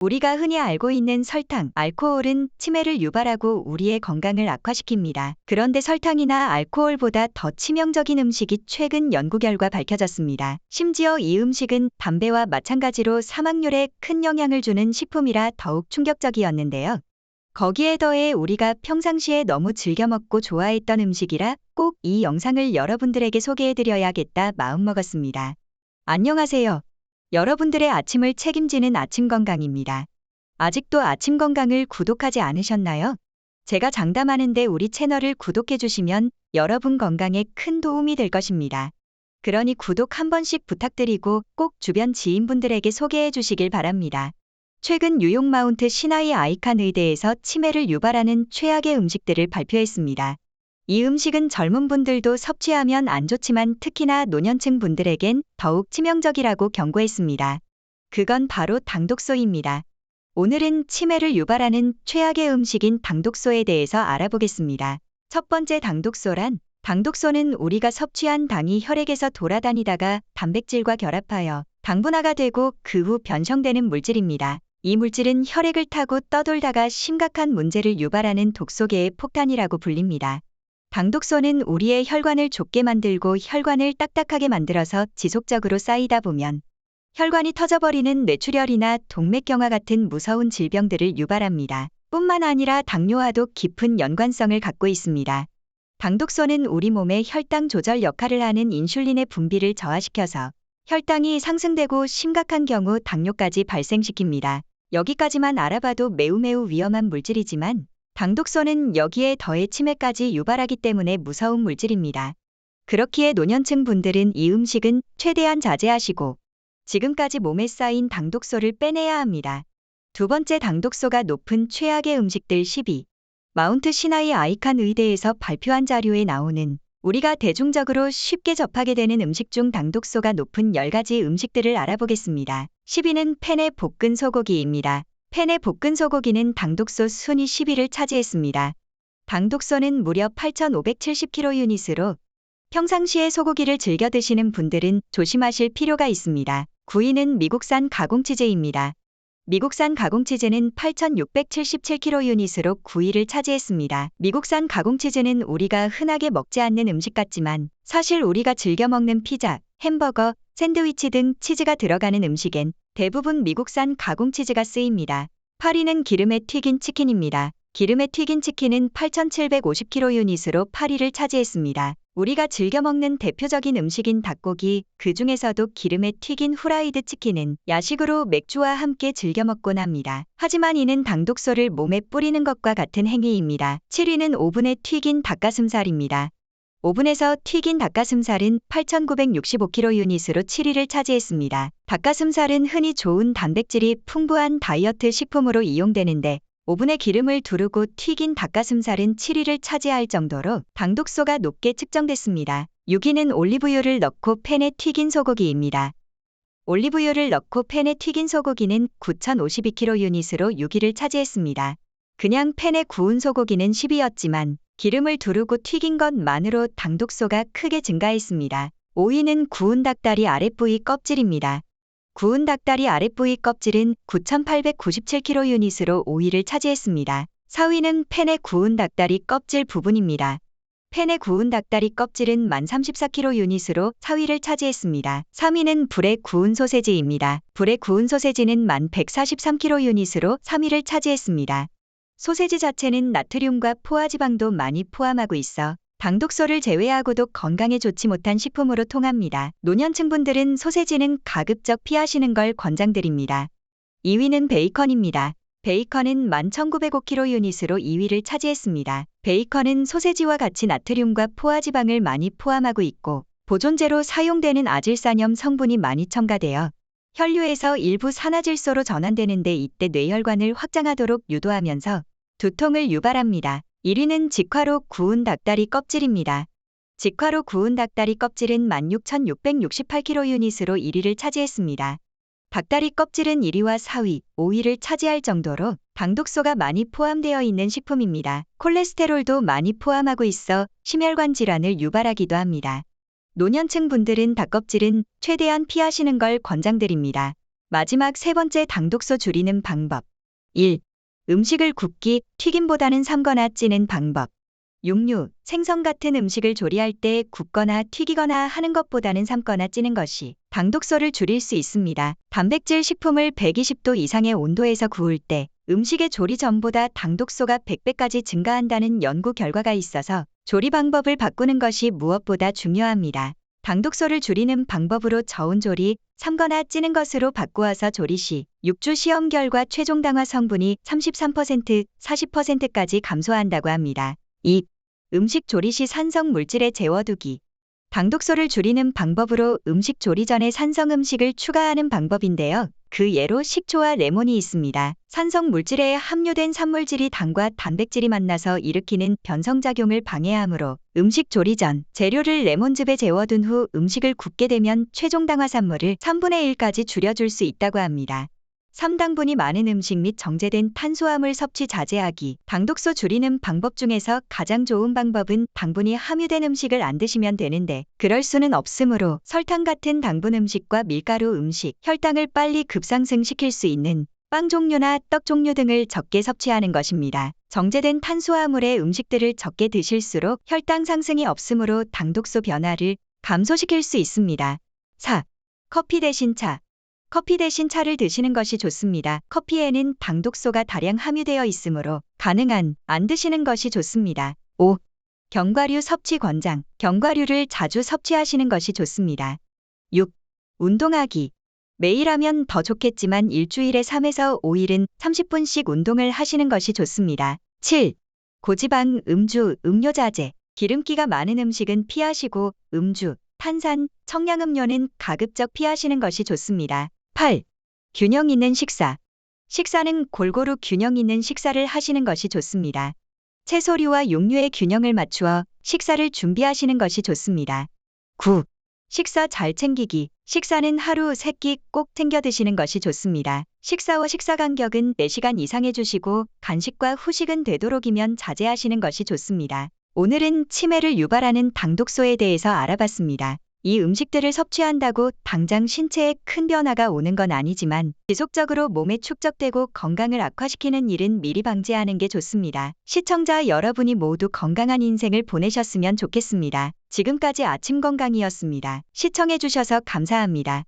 우리가 흔히 알고 있는 설탕, 알코올은 치매를 유발하고 우리의 건강을 악화시킵니다. 그런데 설탕이나 알코올보다 더 치명적인 음식이 최근 연구 결과 밝혀졌습니다. 심지어 이 음식은 담배와 마찬가지로 사망률에 큰 영향을 주는 식품이라 더욱 충격적이었는데요. 거기에 더해 우리가 평상시에 너무 즐겨 먹고 좋아했던 음식이라 꼭 이 영상을 여러분들에게 소개해드려야겠다 마음먹었습니다. 안녕하세요. 여러분들의 아침을 책임지는 아침건강입니다. 아직도 아침건강을 구독하지 않으셨나요? 제가 장담하는데 우리 채널을 구독해주시면 여러분 건강에 큰 도움이 될 것입니다. 그러니 구독 한 번씩 부탁드리고 꼭 주변 지인분들에게 소개해 주시길 바랍니다. 최근 뉴욕 마운트 시나이 아이칸 의대에서 치매를 유발하는 최악의 음식들을 발표했습니다. 이 음식은 젊은 분들도 섭취하면 안 좋지만 특히나 노년층 분들에겐 더욱 치명적이라고 경고했습니다. 그건 바로 당독소입니다. 오늘은 치매를 유발하는 최악의 음식인 당독소에 대해서 알아보겠습니다. 첫 번째 당독소란, 당독소는 우리가 섭취한 당이 혈액에서 돌아다니다가 단백질과 결합하여 당분화가 되고 그 후 변성되는 물질입니다. 이 물질은 혈액을 타고 떠돌다가 심각한 문제를 유발하는 독소계의 폭탄이라고 불립니다. 당독소는 우리의 혈관을 좁게 만들고 혈관을 딱딱하게 만들어서 지속적으로 쌓이다 보면 혈관이 터져버리는 뇌출혈이나 동맥경화 같은 무서운 질병들을 유발합니다. 뿐만 아니라 당뇨와도 깊은 연관성을 갖고 있습니다. 당독소는 우리 몸의 혈당 조절 역할을 하는 인슐린의 분비를 저하시켜서 혈당이 상승되고 심각한 경우 당뇨까지 발생시킵니다. 여기까지만 알아봐도 매우 위험한 물질이지만 당독소는 여기에 더해 치매까지 유발하기 때문에 무서운 물질입니다. 그렇기에 노년층 분들은 이 음식은 최대한 자제하시고 지금까지 몸에 쌓인 당독소를 빼내야 합니다. 두 번째, 당독소가 높은 최악의 음식들 10위. 마운트 시나이 아이칸 의대에서 발표한 자료에 나오는 우리가 대중적으로 쉽게 접하게 되는 음식 중 당독소가 높은 10가지 음식들을 알아보겠습니다. 10위는 펜의 볶은 소고기입니다. 펜의 볶은 소고기는 당독소 순위 10위를 차지했습니다. 당독소는 무려 8,570kcal로 평상시에 소고기를 즐겨 드시는 분들은 조심하실 필요가 있습니다. 9위는 미국산 가공치즈입니다. 미국산 가공치즈는 8,677kcal로 9위를 차지했습니다. 미국산 가공치즈는 우리가 흔하게 먹지 않는 음식 같지만 사실 우리가 즐겨 먹는 피자, 햄버거, 샌드위치 등 치즈가 들어가는 음식엔 대부분 미국산 가공치즈가 쓰입니다. 8위는 기름에 튀긴 치킨입니다. 기름에 튀긴 치킨은 8,750kcal로 8위를 차지했습니다. 우리가 즐겨 먹는 대표적인 음식인 닭고기, 그 중에서도 기름에 튀긴 후라이드 치킨은 야식으로 맥주와 함께 즐겨 먹곤 합니다. 하지만 이는 당독소를 몸에 뿌리는 것과 같은 행위입니다. 7위는 오븐에 튀긴 닭가슴살입니다. 오븐에서 튀긴 닭가슴살은 8,965kcal로 7위를 차지했습니다. 닭가슴살은 흔히 좋은 단백질이 풍부한 다이어트 식품으로 이용되는데 오븐에 기름을 두르고 튀긴 닭가슴살은 7위를 차지할 정도로 당독소가 높게 측정됐습니다. 6위는 올리브유를 넣고 팬에 튀긴 소고기입니다. 올리브유를 넣고 팬에 튀긴 소고기는 9,052kcal로 6위를 차지했습니다. 그냥 팬에 구운 소고기는 10위였지만 기름을 두르고 튀긴 것만으로 당독소가 크게 증가했습니다. 5위는 구운 닭다리 아랫부위 껍질입니다. 구운 닭다리 아랫부위 껍질은 9,897kcal로 5위를 차지했습니다. 4위는 팬에 구운 닭다리 껍질 부분입니다. 팬에 구운 닭다리 껍질은 1034kcal로 4위를 차지했습니다. 3위는 불에 구운 소세지입니다. 불에 구운 소세지는 1143kcal로 3위를 차지했습니다. 소세지 자체는 나트륨과 포화지방도 많이 포함하고 있어 당독소를 제외하고도 건강에 좋지 못한 식품으로 통합니다. 노년층 분들은 소세지는 가급적 피하시는 걸 권장드립니다. 2위는 베이컨입니다. 베이컨은 11,905kcal로 2위를 차지했습니다. 베이컨은 소세지와 같이 나트륨과 포화지방을 많이 포함하고 있고 보존제로 사용되는 아질산염 성분이 많이 첨가되어 혈류에서 일부 산화질소로 전환되는데 이때 뇌혈관을 확장하도록 유도하면서 두통을 유발합니다. 1위는 직화로 구운 닭다리 껍질입니다. 직화로 구운 닭다리 껍질은 16,668kcal로 1위를 차지했습니다. 닭다리 껍질은 1위와 4위, 5위를 차지할 정도로 당독소가 많이 포함되어 있는 식품입니다. 콜레스테롤도 많이 포함하고 있어 심혈관 질환을 유발하기도 합니다. 노년층 분들은 닭껍질은 최대한 피하시는 걸 권장드립니다. 마지막 세 번째 당독소 줄이는 방법. 1. 음식을 굽기, 튀김보다는 삶거나 찌는 방법. 육류, 생선 같은 음식을 조리할 때 굽거나 튀기거나 하는 것보다는 삶거나 찌는 것이 당독소를 줄일 수 있습니다. 단백질 식품을 120도 이상의 온도에서 구울 때 음식의 조리 전보다 당독소가 100배까지 증가한다는 연구 결과가 있어서 조리 방법을 바꾸는 것이 무엇보다 중요합니다. 당독소를 줄이는 방법으로 저온 조리, 삶거나 찌는 것으로 바꾸어서 조리 시 6주 시험 결과 최종 당화 성분이 33%, 40%까지 감소한다고 합니다. 2. 음식 조리 시 산성 물질의 재워두기. 당독소를 줄이는 방법으로 음식 조리 전에 산성 음식을 추가하는 방법인데요. 그 예로 식초와 레몬이 있습니다. 산성 물질에 함유된 산물질이 당과 단백질이 만나서 일으키는 변성작용을 방해하므로 음식 조리 전 재료를 레몬즙에 재워둔 후 음식을 굽게 되면 최종 당화산물을 3분의 1까지 줄여줄 수 있다고 합니다. 3당분이 많은 음식 및 정제된 탄수화물 섭취 자제하기. 당독소 줄이는 방법 중에서 가장 좋은 방법은 당분이 함유된 음식을 안 드시면 되는데 그럴 수는 없으므로 설탕 같은 당분 음식과 밀가루 음식, 혈당을 빨리 급상승시킬 수 있는 빵 종류나 떡 종류 등을 적게 섭취하는 것입니다. 정제된 탄수화물의 음식들을 적게 드실수록 혈당 상승이 없으므로 당독소 변화를 감소시킬 수 있습니다. 4. 커피 대신 차. 커피 대신 차를 드시는 것이 좋습니다. 커피에는 당독소가 다량 함유되어 있으므로 가능한 안 드시는 것이 좋습니다. 5. 견과류 섭취 권장. 견과류를 자주 섭취하시는 것이 좋습니다. 6. 운동하기. 매일 하면 더 좋겠지만 일주일에 3에서 5일은 30분씩 운동을 하시는 것이 좋습니다. 7. 고지방, 음주, 음료 자제. 기름기가 많은 음식은 피하시고 음주, 탄산, 청량음료는 가급적 피하시는 것이 좋습니다. 8. 균형 있는 식사. 식사는 골고루 균형 있는 식사를 하시는 것이 좋습니다. 채소류와 육류의 균형을 맞추어 식사를 준비하시는 것이 좋습니다. 9. 식사 잘 챙기기. 식사는 하루 3끼 꼭 챙겨 드시는 것이 좋습니다. 식사와 식사 간격은 4시간 이상 해주시고 간식과 후식은 되도록이면 자제하시는 것이 좋습니다. 오늘은 치매를 유발하는 당독소에 대해서 알아봤습니다. 이 음식들을 섭취한다고 당장 신체에 큰 변화가 오는 건 아니지만 지속적으로 몸에 축적되고 건강을 악화시키는 일은 미리 방지하는 게 좋습니다. 시청자 여러분이 모두 건강한 인생을 보내셨으면 좋겠습니다. 지금까지 아침건강이었습니다. 시청해주셔서 감사합니다.